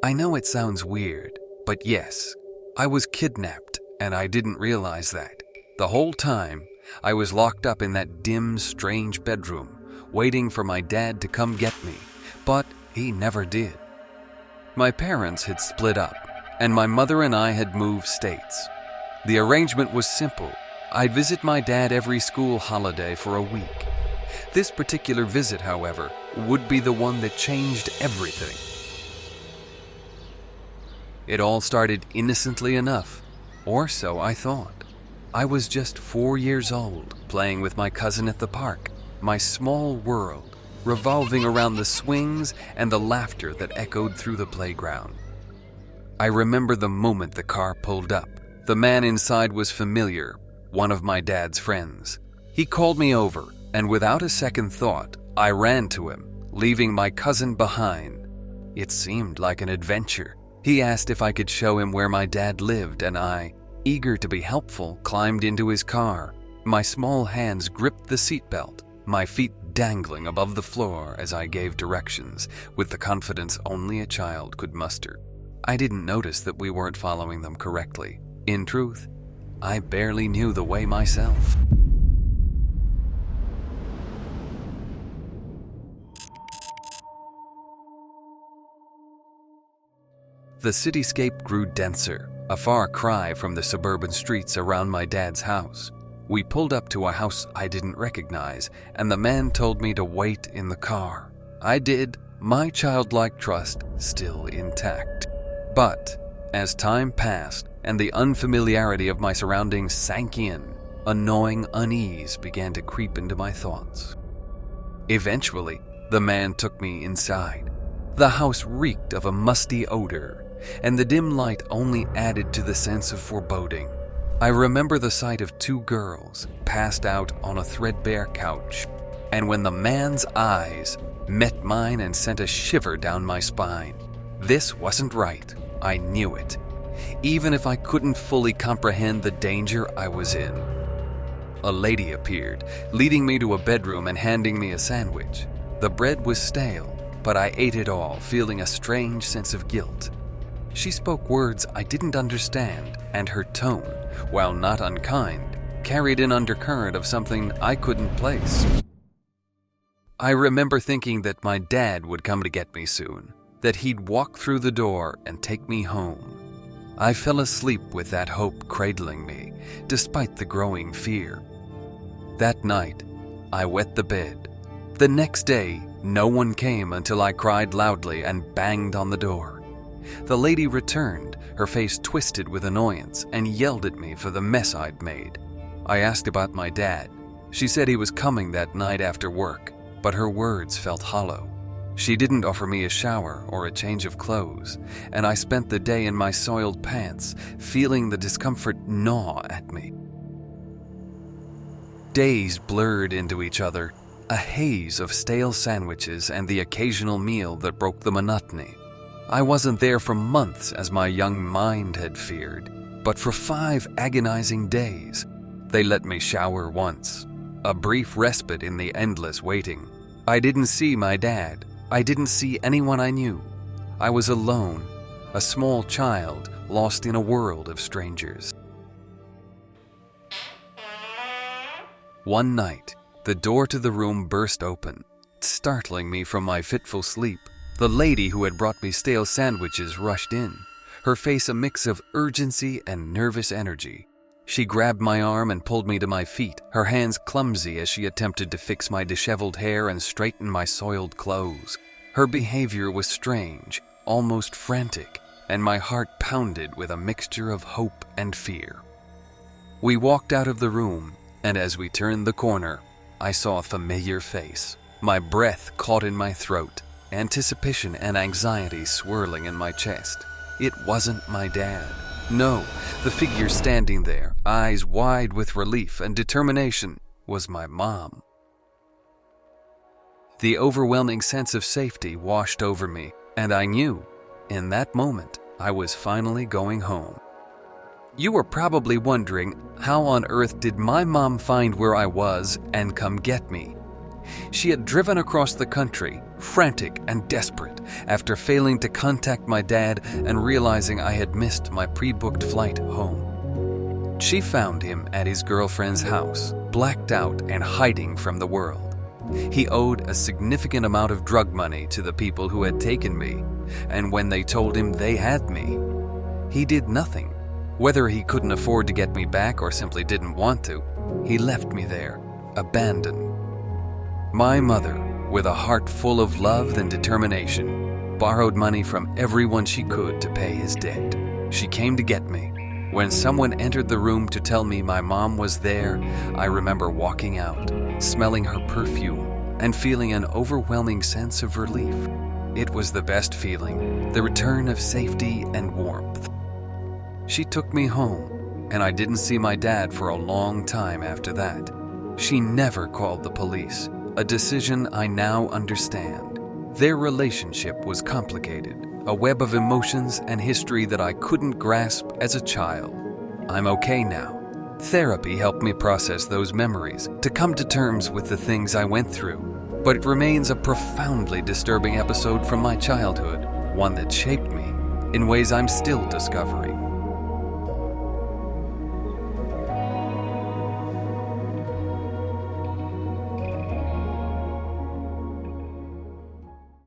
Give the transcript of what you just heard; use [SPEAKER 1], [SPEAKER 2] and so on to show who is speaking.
[SPEAKER 1] I know it sounds weird, but yes, I was kidnapped and I didn't realize that. The whole time, I was locked up in that dim, strange bedroom, waiting for my dad to come get me, but he never did. My parents had split up, and my mother and I had moved states. The arrangement was simple. I'd visit my dad every school holiday for a week. This particular visit, however, would be the one that changed everything. It all started innocently enough, or so I thought. I was just 4 years old, playing with my cousin at the park, my small world revolving around the swings and the laughter that echoed through the playground. I remember the moment the car pulled up. The man inside was familiar, one of my dad's friends. He called me over, and without a second thought, I ran to him, leaving my cousin behind. It seemed like an adventure. He asked if I could show him where my dad lived, and I, eager to be helpful, climbed into his car. My small hands gripped the seatbelt, my feet dangling above the floor as I gave directions with the confidence only a child could muster. I didn't notice that we weren't following them correctly. In truth, I barely knew the way myself. The cityscape grew denser, a far cry from the suburban streets around my dad's house. We pulled up to a house I didn't recognize, and the man told me to wait in the car. I did, my childlike trust still intact. But as time passed and the unfamiliarity of my surroundings sank in, a gnawing unease began to creep into my thoughts. Eventually, the man took me inside. The house reeked of a musty odor, and the dim light only added to the sense of foreboding. I remember the sight of 2 girls passed out on a threadbare couch, and when the man's eyes met mine and sent a shiver down my spine. This wasn't right. I knew it, even if I couldn't fully comprehend the danger I was in. A lady appeared, leading me to a bedroom and handing me a sandwich. The bread was stale, but I ate it all, feeling a strange sense of guilt. She spoke words I didn't understand, and her tone, while not unkind, carried an undercurrent of something I couldn't place. I remember thinking that my dad would come to get me soon, that he'd walk through the door and take me home. I fell asleep with that hope cradling me, despite the growing fear. That night, I wet the bed. The next day, no one came until I cried loudly and banged on the door. The lady returned, her face twisted with annoyance, and yelled at me for the mess I'd made. I asked about my dad. She said he was coming that night after work, but her words felt hollow. She didn't offer me a shower or a change of clothes, and I spent the day in my soiled pants, feeling the discomfort gnaw at me. Days blurred into each other, a haze of stale sandwiches and the occasional meal that broke the monotony. I wasn't there for months as my young mind had feared, but for 5 agonizing days. They let me shower once, a brief respite in the endless waiting. I didn't see my dad. I didn't see anyone I knew. I was alone, a small child lost in a world of strangers. One night, the door to the room burst open, startling me from my fitful sleep. The lady who had brought me stale sandwiches rushed in, her face a mix of urgency and nervous energy. She grabbed my arm and pulled me to my feet, her hands clumsy as she attempted to fix my disheveled hair and straighten my soiled clothes. Her behavior was strange, almost frantic, and my heart pounded with a mixture of hope and fear. We walked out of the room, and as we turned the corner, I saw a familiar face. My breath caught in my throat, anticipation and anxiety swirling in my chest. It wasn't my dad. No, the figure standing there, eyes wide with relief and determination, was my mom. The overwhelming sense of safety washed over me, and I knew, in that moment, I was finally going home. You were probably wondering, how on earth did my mom find where I was and come get me? She had driven across the country, frantic and desperate, after failing to contact my dad and realizing I had missed my pre-booked flight home. She found him at his girlfriend's house, blacked out and hiding from the world. He owed a significant amount of drug money to the people who had taken me, and when they told him they had me, he did nothing. Whether he couldn't afford to get me back or simply didn't want to, he left me there, abandoned. My mother, with a heart full of love and determination, borrowed money from everyone she could to pay his debt. She came to get me. When someone entered the room to tell me my mom was there, I remember walking out, smelling her perfume, and feeling an overwhelming sense of relief. It was the best feeling, the return of safety and warmth. She took me home, and I didn't see my dad for a long time after that. She never called the police, a decision I now understand. Their relationship was complicated, a web of emotions and history that I couldn't grasp as a child. I'm okay now. Therapy helped me process those memories, to come to terms with the things I went through. But it remains a profoundly disturbing episode from my childhood, one that shaped me in ways I'm still discovering.